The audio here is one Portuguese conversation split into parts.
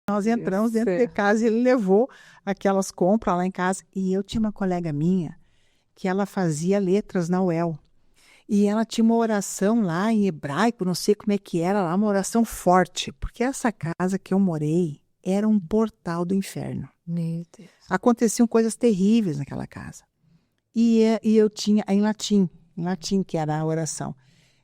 nós entramos dentro de casa e ele levou aquelas compras lá em casa. E eu tinha uma colega minha que ela fazia letras na UEL. E ela tinha uma oração lá em hebraico, não sei como é que era lá, uma oração forte. Porque essa casa que eu morei era um portal do inferno. Meu Deus. Aconteciam coisas terríveis naquela casa. E eu tinha, em latim, que era a oração.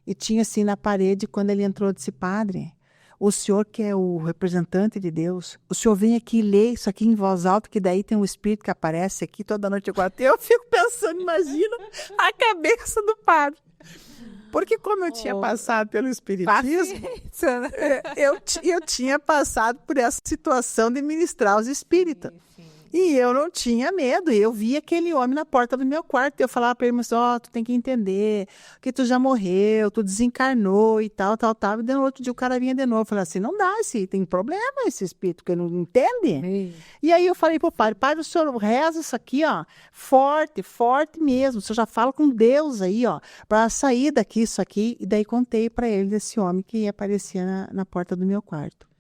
E tinha assim na parede, quando ele entrou, eu disse, padre, o senhor que é o representante de Deus, o senhor vem aqui e lê isso aqui em voz alta, que daí tem um espírito que aparece aqui toda noite. Eu fico pensando, imagina a cabeça do padre. Porque como eu tinha passado pelo espiritismo, eu tinha passado por essa situação de ministrar os espíritas. E eu não tinha medo, eu via aquele homem na porta do meu quarto, eu falava para ele, mas tu tem que entender que tu já morreu, tu desencarnou e tal, e no outro dia o cara vinha de novo, eu falava assim, não dá, tem problema esse espírito, que não entende. E aí eu falei pro padre, o senhor reza isso aqui, forte, forte mesmo, o senhor já fala com Deus aí, para sair daqui isso aqui, e daí contei para ele desse homem que aparecia na porta do meu quarto.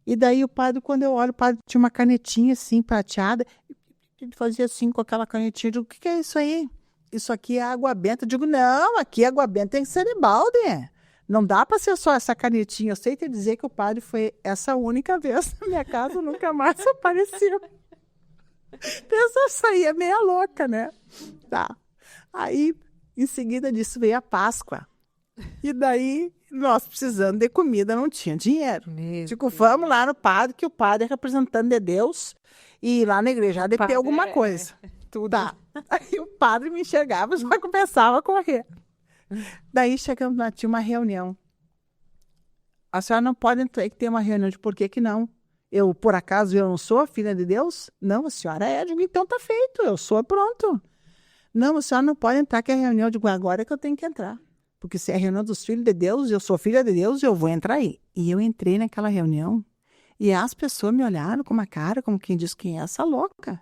E daí o padre, quando eu olho, o padre tinha uma canetinha assim, prateada. Ele fazia assim com aquela canetinha. Eu digo, o que é isso aí? Isso aqui é água benta. Eu digo, não, aqui água benta tem que ser de balde. Não dá para ser só essa canetinha. Eu sei te dizer que o padre foi essa única vez na minha casa, nunca mais apareceu. Pensa, saía meia louca, né? Tá. Aí, em seguida disso, veio a Páscoa. E daí, nós precisando de comida, não tinha dinheiro. Digo, vamos lá no padre, que o padre é representante de Deus, e lá na igreja de ter alguma coisa. Tudo. Tá. Aí o padre me enxergava, já começava a correr. Daí chegamos lá, tinha uma reunião. A senhora não pode entrar aí que tem uma reunião. De por que não? Eu, por acaso, eu não sou a filha de Deus? Não, a senhora é. Eu digo, então tá feito, eu sou, pronto. Não, a senhora não pode entrar, que é a reunião. Eu digo, agora é que eu tenho que entrar. Porque se é a reunião dos filhos de Deus, eu sou filha de Deus, eu vou entrar aí. E eu entrei naquela reunião e as pessoas me olharam com uma cara, como quem diz, quem é essa louca?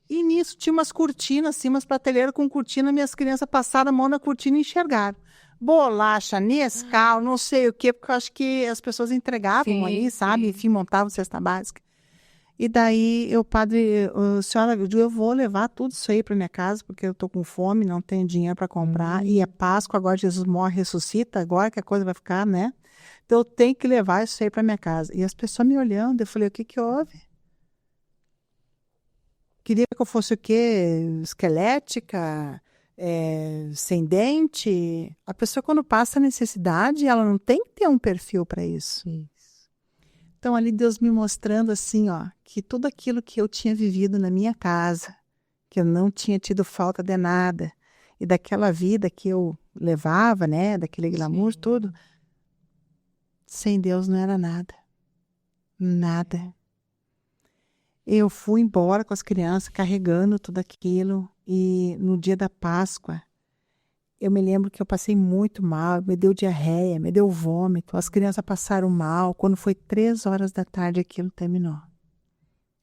E nisso tinha umas cortinas, assim, umas prateleiras com cortina, minhas crianças passaram a mão na cortina e enxergaram. Bolacha, Nescau, não sei o quê, porque eu acho que as pessoas entregavam ali, sabe? Enfim, montavam cesta básica. E daí, o padre, senhora, eu vou levar tudo isso aí para minha casa, porque eu estou com fome, não tenho dinheiro para comprar, e é Páscoa, agora Jesus morre, ressuscita, agora que a coisa vai ficar, né? Então, eu tenho que levar isso aí para minha casa. E as pessoas me olhando, eu falei, o que houve? Queria que eu fosse o quê? Esquelética? Sem dente? A pessoa, quando passa necessidade, ela não tem que ter um perfil para isso. Então, ali Deus me mostrando assim, que tudo aquilo que eu tinha vivido na minha casa, que eu não tinha tido falta de nada, e daquela vida que eu levava, né, daquele glamour, tudo, sem Deus não era nada. Nada. Eu fui embora com as crianças, carregando tudo aquilo, e no dia da Páscoa, eu me lembro que eu passei muito mal, me deu diarreia, me deu vômito, as crianças passaram mal. Quando foi 3 horas da tarde, aquilo terminou.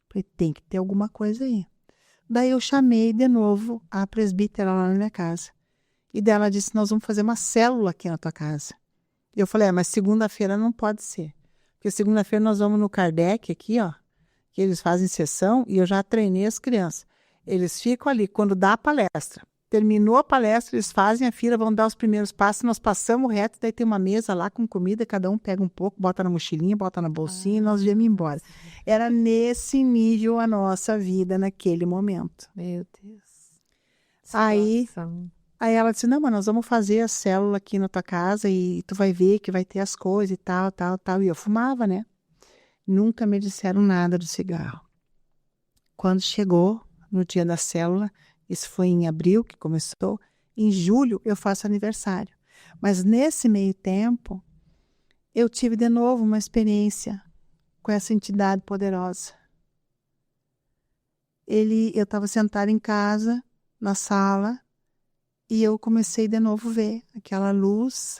Falei, tem que ter alguma coisa aí. Daí eu chamei de novo a presbítera lá na minha casa. E daí ela disse, nós vamos fazer uma célula aqui na tua casa. E eu falei, mas segunda-feira não pode ser. Porque segunda-feira nós vamos no Kardec aqui, que eles fazem sessão, e eu já treinei as crianças. Eles ficam ali, quando dá a palestra. Terminou a palestra, eles fazem a fila, vão dar os primeiros passos, nós passamos reto, daí tem uma mesa lá com comida, cada um pega um pouco, bota na mochilinha, bota na bolsinha e nós viemos embora. Era nesse nível a nossa vida naquele momento. Meu Deus. Aí ela disse, não, mas nós vamos fazer a célula aqui na tua casa e tu vai ver que vai ter as coisas e tal. E eu fumava, né? Nunca me disseram nada do cigarro. Quando chegou no dia da célula, isso foi em abril que começou. Em julho eu faço aniversário. Mas nesse meio tempo, eu tive de novo uma experiência com essa entidade poderosa. Eu estava sentada em casa, na sala, e eu comecei de novo a ver aquela luz,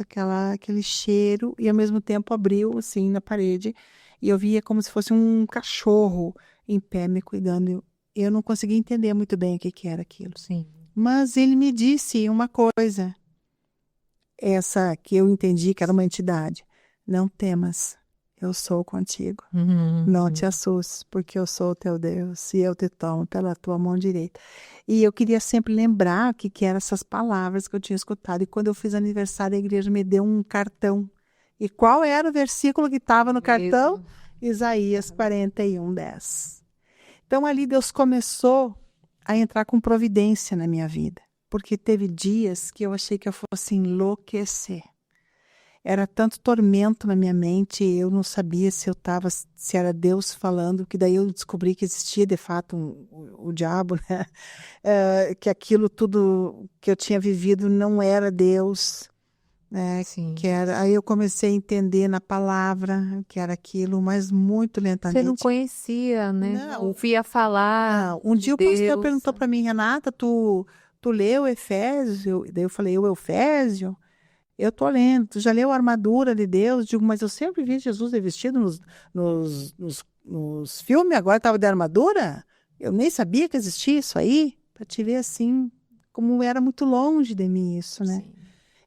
aquele cheiro, e ao mesmo tempo abriu assim na parede, e eu via como se fosse um cachorro em pé me cuidando. Eu não conseguia entender muito bem o que era aquilo. Sim. Mas ele me disse uma coisa, essa que eu entendi que era uma entidade. Não temas, eu sou contigo. Não te assustes, porque eu sou o teu Deus e eu te tomo pela tua mão direita. E eu queria sempre lembrar o que eram essas palavras que eu tinha escutado. E quando eu fiz aniversário, a igreja me deu um cartão. E qual era o versículo que estava no cartão? Isaías 41:10. Então ali Deus começou a entrar com providência na minha vida. Porque teve dias que eu achei que eu fosse enlouquecer. Era tanto tormento na minha mente, eu não sabia se era Deus falando, que daí eu descobri que existia de fato o diabo, né? Que aquilo tudo que eu tinha vivido não era Deus, né? Sim. Aí eu comecei a entender na palavra que era aquilo, mas muito lentamente. Você não conhecia, né? Não. Ouvia falar. Não. Um dia o pastor Deus. perguntou para mim, Renata, tu leu Efésio? Daí eu falei, o Efésio? Eu tô lendo. Tu já leu a armadura de Deus? Digo, mas eu sempre vi Jesus vestido nos filmes, agora estava de armadura? Eu nem sabia que existia isso aí. Para te ver assim, como era muito longe de mim isso, né? Sim.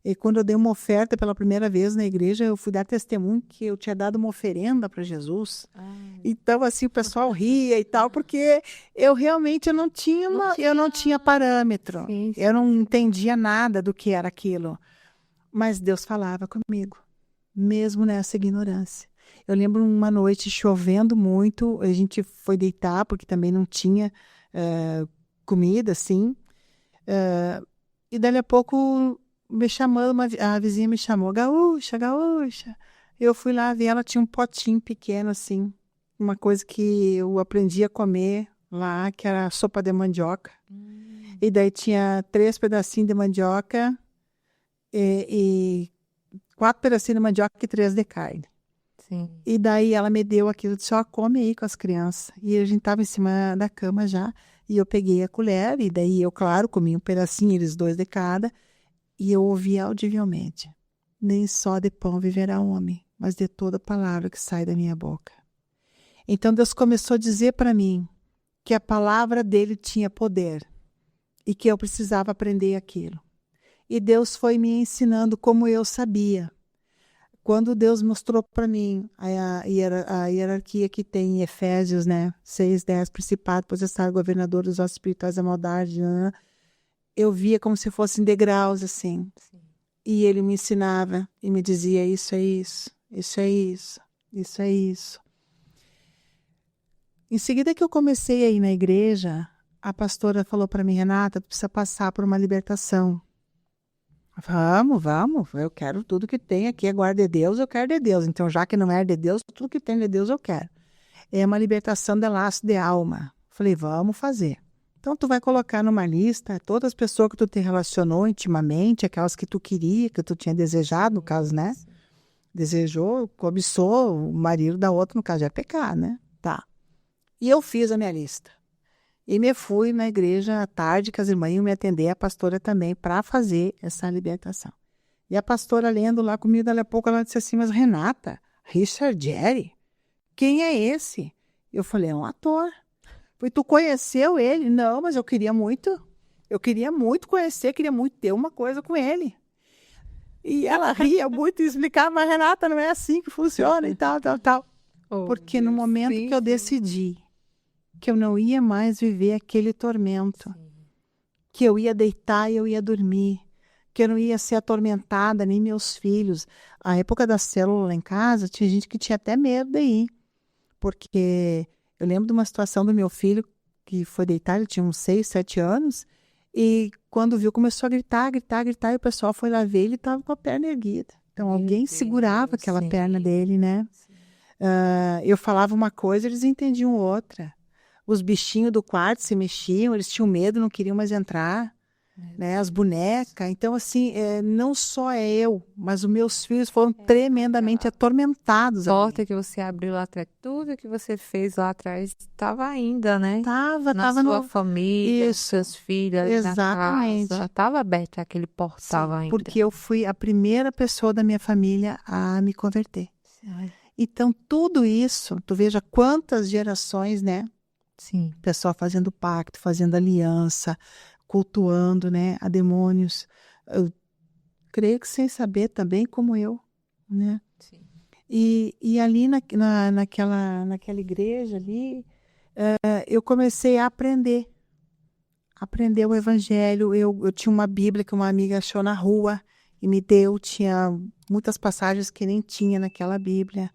E quando eu dei uma oferta pela primeira vez na igreja, eu fui dar testemunho que eu tinha dado uma oferenda para Jesus. Então, assim, o pessoal ria e tal, porque eu realmente não tinha parâmetro. Sim. Eu não entendia nada do que era aquilo. Mas Deus falava comigo, mesmo nessa ignorância. Eu lembro uma noite chovendo muito, a gente foi deitar, porque também não tinha comida, assim. E dali a pouco, me chamando, a vizinha me chamou, Gaúcha, Gaúcha. Eu fui lá ver, ela tinha um potinho pequeno, assim, uma coisa que eu aprendi a comer lá, que era sopa de mandioca. E daí tinha 3 pedacinhos de mandioca, e 4 pedacinhos de mandioca e 3 de carne. Sim. E daí ela me deu aquilo, disse, ó, come aí com as crianças. E a gente tava em cima da cama já, e eu peguei a colher, e daí eu, claro, comi um pedacinho, eles 2 de cada, e eu ouvi audivelmente, nem só de pão viverá o homem, mas de toda palavra que sai da minha boca. Então Deus começou a dizer para mim que a palavra dele tinha poder, e que eu precisava aprender aquilo. E Deus foi me ensinando como eu sabia. Quando Deus mostrou para mim a hierarquia que tem em Efésios, né? 6:10, principado, potestade, governador dos ossos espirituais da maldade, né? Eu via como se fossem degraus, assim. Sim. E ele me ensinava e me dizia, isso é isso, isso é isso, isso é isso. Em seguida que eu comecei a ir na igreja, a pastora falou para mim, Renata, tu precisa passar por uma libertação. Vamos, eu quero tudo que tem aqui, é guarda de Deus, eu quero de Deus. Então, já que não é de Deus, tudo que tem de Deus eu quero. É uma libertação de laço de alma. Falei, vamos fazer. Então, tu vai colocar numa lista todas as pessoas que tu te relacionou intimamente, aquelas que tu queria, que tu tinha desejado, no caso, né? Desejou, cobiçou, o marido da outra, no caso, é pecar, né? Tá. E eu fiz a minha lista. E me fui na igreja à tarde, que as irmãs iam me atender, a pastora também, para fazer essa libertação. E a pastora lendo lá comigo, dali a pouco ela disse assim, mas Renata, Richard Gere, quem é esse? Eu falei, é um ator. Falei, tu conheceu ele? Não, mas eu queria muito conhecer, queria muito ter uma coisa com ele. E ela ria muito e explicava, mas Renata, não é assim que funciona e tal. Porque no momento que eu decidi que eu não ia mais viver aquele tormento, que eu ia deitar e eu ia dormir, que eu não ia ser atormentada, nem meus filhos. A época da célula lá em casa, tinha gente que tinha até medo de ir, porque eu lembro de uma situação do meu filho que foi deitar, ele tinha uns 6, 7 anos, e quando viu começou a gritar, e o pessoal foi lá ver, ele estava com a perna erguida. Então alguém segurava aquela perna dele, né? Eu falava uma coisa, eles entendiam outra. Os bichinhos do quarto se mexiam, eles tinham medo, não queriam mais entrar, né? As bonecas. Então, assim, não só eu, mas os meus filhos foram tremendamente atormentados. A porta que você abriu lá atrás, tudo que você fez lá atrás, estava ainda, né? Tava sua família, seus filhos, exatamente. Na casa. Estava aberto aquele portal ainda. Porque eu fui a primeira pessoa da minha família a me converter. Sim. Então, tudo isso, tu veja quantas gerações, né? Sim. O pessoal fazendo pacto, fazendo aliança, cultuando, né, a demônios. Eu creio que sem saber também, como eu, né? Sim. E ali naquela igreja ali, eu comecei a aprender o evangelho. Eu tinha uma Bíblia que uma amiga achou na rua e me deu. Tinha muitas passagens que nem tinha naquela Bíblia.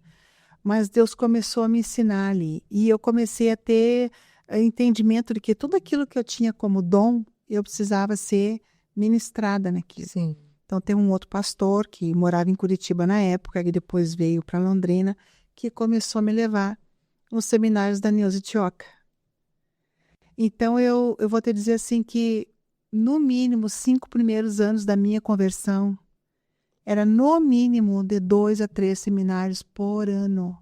Mas Deus começou a me ensinar ali. E eu comecei a ter entendimento de que tudo aquilo que eu tinha como dom, eu precisava ser ministrada naquilo. Sim. Então, tem um outro pastor que morava em Curitiba na época, e depois veio para Londrina, que começou a me levar nos seminários da Neuza Tioca. Então, eu vou te dizer assim que, no mínimo, 5 primeiros anos da minha conversão, era no mínimo de 2 a 3 seminários por ano.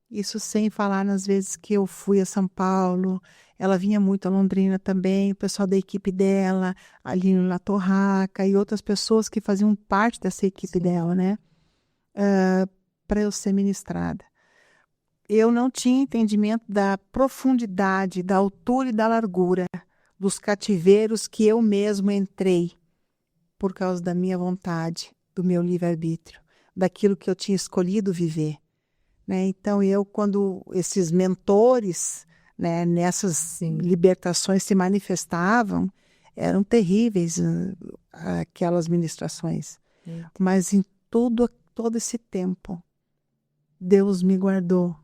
Isso sem falar nas vezes que eu fui a São Paulo, ela vinha muito a Londrina também, o pessoal da equipe dela, ali na Torraca e outras pessoas que faziam parte dessa equipe dela, né? Para eu ser ministrada. Eu não tinha entendimento da profundidade, da altura e da largura dos cativeiros que eu mesmo entrei por causa da minha vontade, do meu livre-arbítrio, daquilo que eu tinha escolhido viver. Né? Então, quando esses mentores, né, nessas libertações se manifestavam, eram terríveis aquelas ministrações. Mas em todo esse tempo, Deus me guardou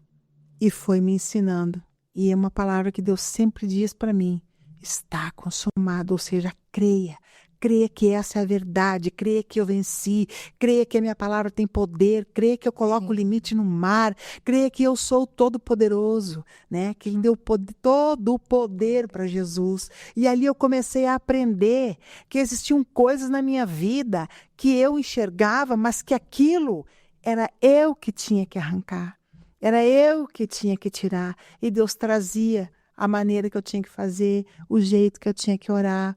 e foi me ensinando. E é uma palavra que Deus sempre diz para mim: está consumado, ou seja, creia. Creia que essa é a verdade, creia que eu venci, creia que a minha palavra tem poder, creia que eu coloco o limite no mar, creia que eu sou todo-poderoso, né? Quem deu todo o poder para Jesus. E ali eu comecei a aprender que existiam coisas na minha vida que eu enxergava, mas que aquilo era eu que tinha que arrancar, era eu que tinha que tirar. E Deus trazia a maneira que eu tinha que fazer, o jeito que eu tinha que orar.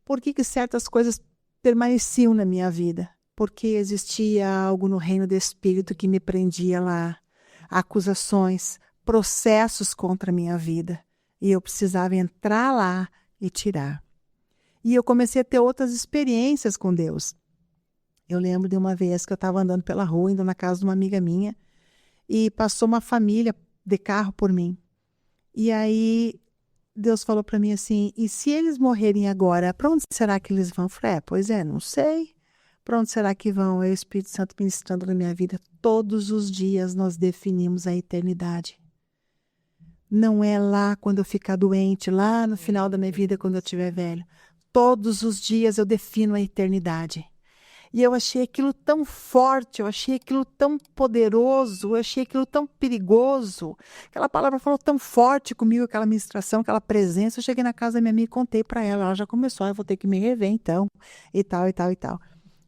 Por que certas coisas permaneciam na minha vida? Porque existia algo no reino do Espírito que me prendia lá. Acusações, processos contra a minha vida. E eu precisava entrar lá e tirar. E eu comecei a ter outras experiências com Deus. Eu lembro de uma vez que eu estava andando pela rua, indo na casa de uma amiga minha, e passou uma família de carro por mim. E aí Deus falou para mim assim: e se eles morrerem agora, para onde será que eles vão? Eu falei: pois é, não sei. Para onde será que vão? É o Espírito Santo ministrando na minha vida. Todos os dias nós definimos a eternidade. Não é lá quando eu ficar doente, lá no final da minha vida, quando eu estiver velho. Todos os dias eu defino a eternidade. E eu achei aquilo tão forte, eu achei aquilo tão poderoso, eu achei aquilo tão perigoso. Aquela palavra falou tão forte comigo, aquela ministração, aquela presença. Eu cheguei na casa da minha amiga e contei para ela. Ela já começou: eu vou ter que me rever então, e tal, e tal, e tal.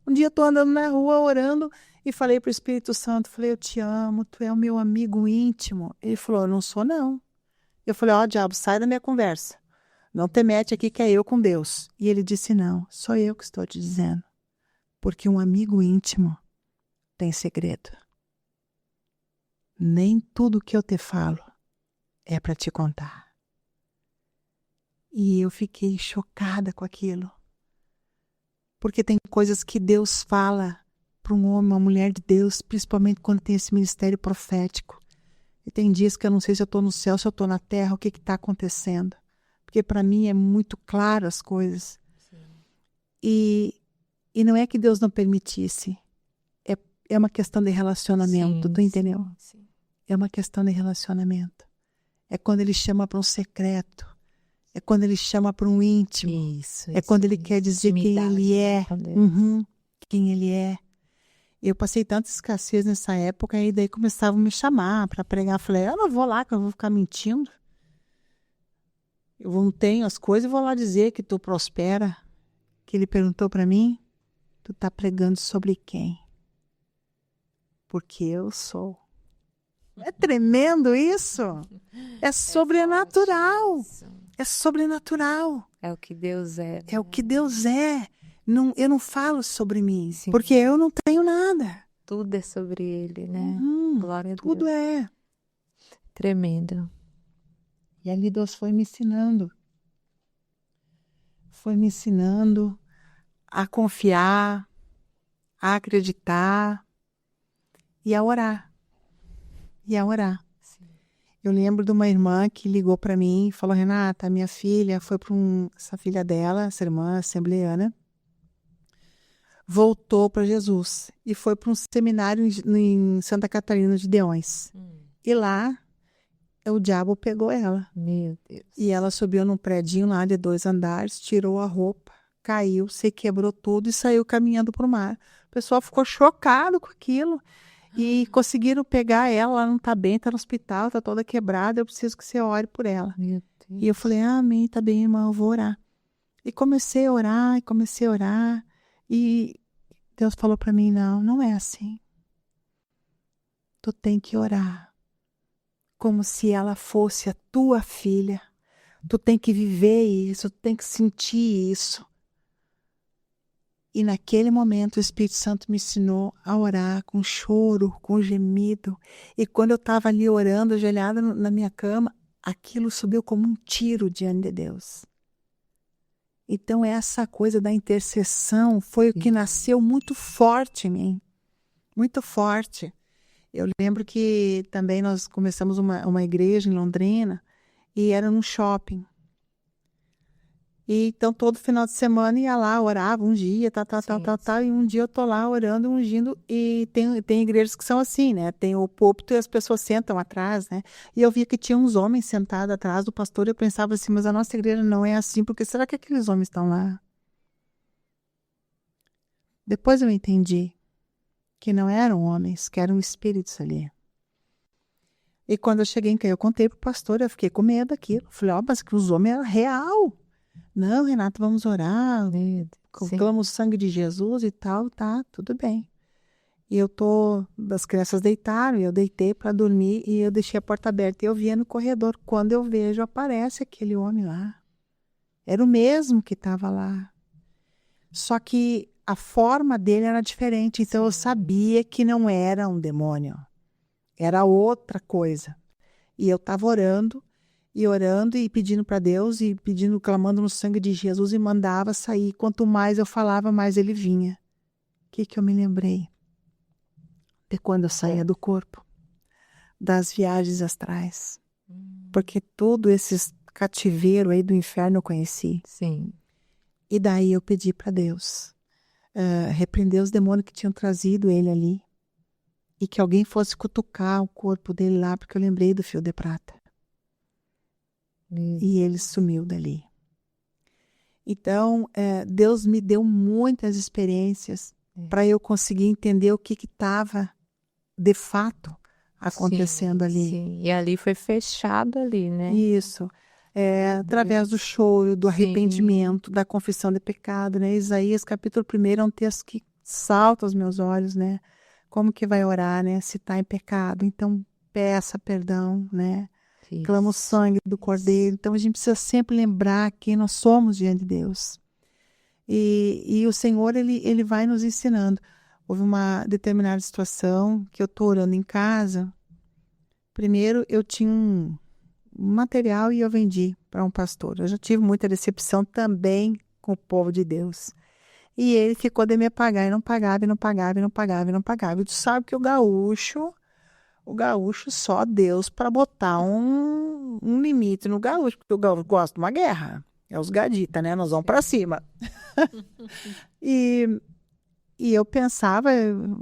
Um dia eu estou andando na rua, orando, e falei para o Espírito Santo, falei: eu te amo, tu é o meu amigo íntimo. Ele falou: eu não sou não. Eu falei: ó, diabo, sai da minha conversa. Não te mete aqui que é eu com Deus. E ele disse: não, sou eu que estou te dizendo. Porque um amigo íntimo tem segredo. Nem tudo que eu te falo é para te contar. E eu fiquei chocada com aquilo. Porque tem coisas que Deus fala para um homem, uma mulher de Deus, principalmente quando tem esse ministério profético. E tem dias que eu não sei se eu estou no céu, se eu estou na terra, o que está acontecendo. Porque para mim é muito claro as coisas. E não é que Deus não permitisse. É uma questão de relacionamento, tu entendeu? Sim. É uma questão de relacionamento. É quando ele chama para um secreto. É quando ele chama para um íntimo. É quando ele quer dizer quem ele é. Quem ele é. Eu passei tanta escassez nessa época, e daí começavam a me chamar para pregar. Eu falei: eu não vou lá, que eu vou ficar mentindo. Eu não tenho as coisas e vou lá dizer que tu prospera. Que ele perguntou para mim: tu está pregando sobre quem? Porque eu sou. É tremendo isso. É sobrenatural. É sobrenatural. É o que Deus é. É o que Deus é. Não, eu não falo sobre mim, Sim. porque eu não tenho nada. Tudo é sobre Ele, né? Glória a Deus. Tudo é. Tremendo. E ali Deus foi me ensinando. Foi me ensinando a confiar, a acreditar. e a orar. E a orar. Sim. Eu lembro de uma irmã que ligou para mim e falou: Renata, minha filha foi para essa filha dela, essa irmã assembleana, voltou para Jesus e foi para um seminário em Santa Catarina de Deões. E lá o diabo pegou ela. Meu Deus. E ela subiu num predinho lá de 2 andares, tirou a roupa, caiu, se quebrou tudo e saiu caminhando para o mar. O pessoal ficou chocado com aquilo. E conseguiram pegar ela, ela não está bem, está no hospital, está toda quebrada, eu preciso que você ore por ela. Meu Deus. E eu falei, amém, tá bem, irmã, eu vou orar. E comecei a orar, e Deus falou para mim, não é assim. Tu tem que orar como se ela fosse a tua filha. Tu tem que viver isso, tu tem que sentir isso. E naquele momento o Espírito Santo me ensinou a orar com choro, com gemido. E quando eu estava ali orando, ajoelhada na minha cama, aquilo subiu como um tiro diante de Deus. Então essa coisa da intercessão foi o que nasceu muito forte em mim. Muito forte. Eu lembro que também nós começamos uma igreja em Londrina e era num shopping. E então todo final de semana ia lá, orava um dia, tal, e um dia eu tô lá orando, ungindo, e tem igrejas que são assim, né? Tem o púlpito e as pessoas sentam atrás, né? E eu via que tinha uns homens sentados atrás do pastor, e eu pensava assim, mas a nossa igreja não é assim, porque será que aqueles homens estão lá? Depois eu entendi que não eram homens, que eram espíritos ali. E quando eu cheguei em casa, eu contei pro pastor, eu fiquei com medo daquilo. Falei, mas que os homens eram real. Não, Renata, vamos orar, clama o sangue de Jesus e tal, tá, tudo bem. E as crianças deitaram, e eu deitei para dormir, e eu deixei a porta aberta, e eu via no corredor, quando eu vejo, aparece aquele homem lá. Era o mesmo que estava lá. Só que a forma dele era diferente, então eu sabia que não era um demônio, era outra coisa. E eu estava orando e pedindo para Deus e pedindo, clamando no sangue de Jesus, e mandava sair. Quanto mais eu falava, mais ele vinha. O que eu me lembrei? De quando eu saía do corpo, das viagens astrais. Porque todo esse cativeiro aí do inferno eu conheci. Sim. E daí eu pedi para Deus repreender os demônios que tinham trazido ele ali, e que alguém fosse cutucar o corpo dele lá, porque eu lembrei do fio de prata. E ele sumiu dali. Então, Deus me deu muitas experiências para eu conseguir entender o que estava, de fato, acontecendo ali. Sim, e ali foi fechado ali, né? Isso. Através do choro, do arrependimento, da confissão de pecado, né? Isaías, capítulo 1, é um texto que salta aos meus olhos, né? Como que vai orar, né? Se está em pecado, então peça perdão, né? Clama o sangue do Cordeiro. Então a gente precisa sempre lembrar quem nós somos diante de Deus. E o Senhor, ele vai nos ensinando. Houve uma determinada situação que eu estou orando em casa. Primeiro eu tinha um material e eu vendi para um pastor. Eu já tive muita decepção também com o povo de Deus. E ele ficou de me pagar e não pagava, e não pagava, e não pagava, e não pagava. E tu sabe que o gaúcho só Deus para botar um limite no gaúcho, porque o gaúcho gosta de uma guerra. É os gadita, né? Nós vamos para cima. E eu pensava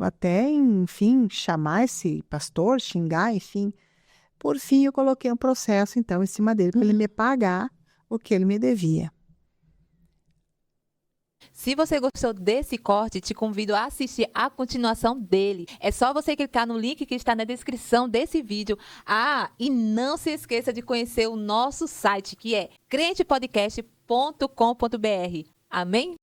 até em, enfim, chamar esse pastor, xingar, enfim. Por fim, eu coloquei um processo, então, em cima dele, para ele me pagar o que ele me devia. Se você gostou desse corte, te convido a assistir a continuação dele. É só você clicar no link que está na descrição desse vídeo. E não se esqueça de conhecer o nosso site, que é crentepodcast.com.br. Amém?